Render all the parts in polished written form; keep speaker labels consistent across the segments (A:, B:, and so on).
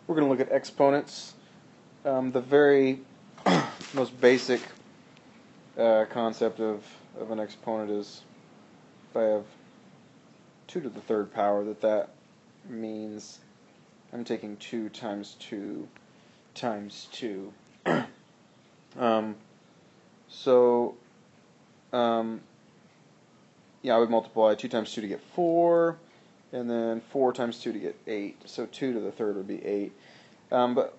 A: We're going to look at exponents. The very most basic concept of an exponent is if I have 2 to the third power, that means I'm taking 2 times 2 times 2. Yeah, I would multiply 2 times 2 to get 4, and then 4 times 2 to get 8. So 2 to the third would be 8. But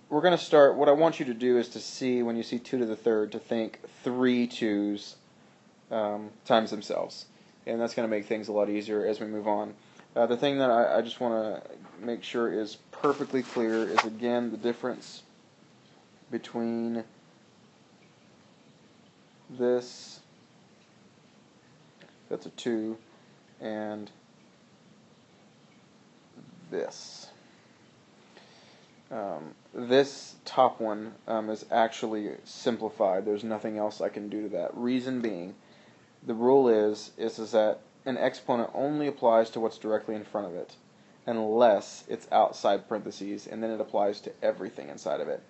A: we're going to start, what I want you to do is to see, when you see 2 to the third, to think 3 2's times themselves. And that's going to make things a lot easier as we move on. The thing that I just want to make sure is perfectly clear is, again, the difference between this, that's a 2, and this. This top one is actually simplified. There's nothing else I can do to that. Reason being, the rule is that an exponent only applies to what's directly in front of it, unless it's outside parentheses, and then it applies to everything inside of it.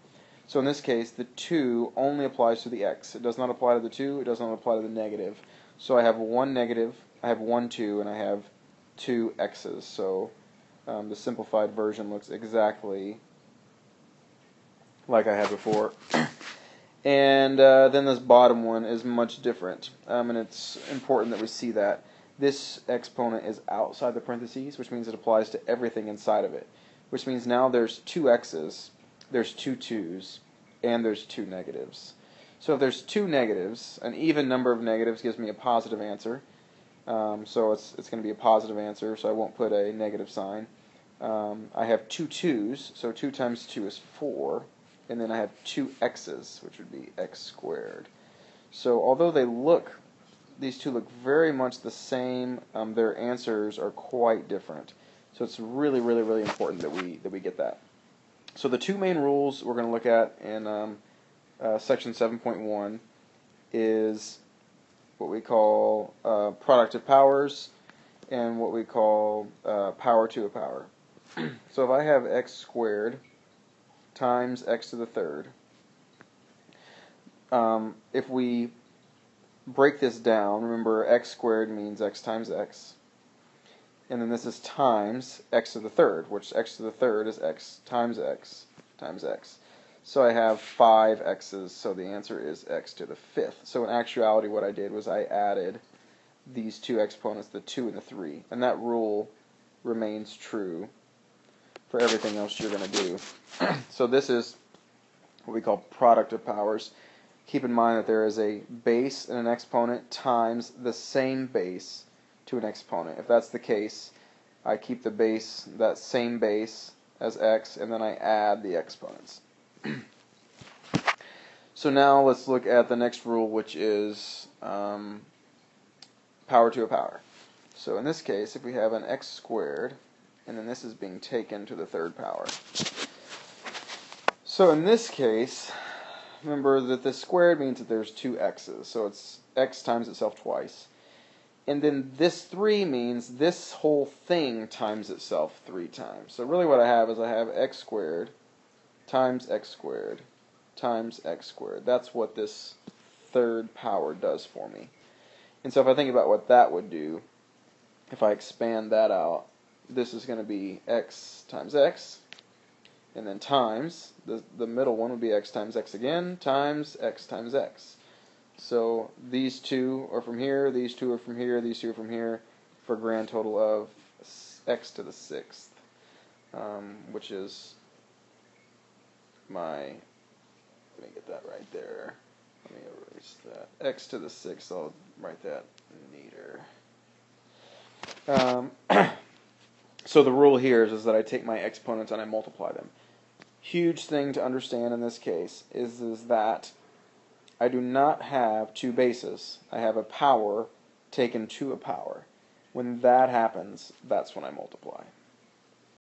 A: So in this case, the 2 only applies to the x. It does not apply to the 2, it does not apply to the negative. So I have 1 negative, I have 1 2, and I have 2 x's. So the simplified version looks exactly like I had before. And then this bottom one is much different, and it's important that we see that. This exponent is outside the parentheses, which means it applies to everything inside of it, which means now there's 2 x's, there's 2 2's, and there's 2 negatives. So if there's 2 negatives, an even number of negatives gives me a positive answer. So it's going to be a positive answer, so I won't put a negative sign. I have 2 2's, so 2 times 2 is 4. And then I have 2 x's, which would be x squared. So although these two look very much the same, their answers are quite different. So it's really, really, really important that we get that. So the 2 main rules we're going to look at in section 7.1 is what we call product of powers and what we call power to a power. So if I have x squared times x to the third, if we break this down, remember x squared means x times x, and then this is times x to the third, which x to the third is x times x times x. So I have 5 x's, so the answer is x to the 5th. So in actuality what I did was I added these 2 exponents, the 2 and the 3, and that rule remains true for everything else you're going to do. So this is what we call product of powers. Keep in mind that there is a base and an exponent times the same base to an exponent. If that's the case, I keep the base, that same base, as x, and then I add the exponents. So now let's look at the next rule, which is power to a power. So in this case, if we have an x squared, and then this is being taken to the third power. So in this case, remember that the squared means that there's 2 x's, so it's x times itself twice. And then this 3 means this whole thing times itself 3 times. So really what I have is I have x squared times x squared times x squared. That's what this third power does for me. And so if I think about what that would do, if I expand that out, this is going to be x times x, and then times, the middle one would be x times x again, times x times x. So these 2 are from here, these 2 are from here, these 2 are from here, for a grand total of x to the 6th, which is my, let me get that right there, let me erase that, x to the 6th, I'll write that neater. So the rule here is that I take my exponents and I multiply them. Huge thing to understand in this case is that I do not have 2 bases. I have a power taken to a power. When that happens, that's when I multiply.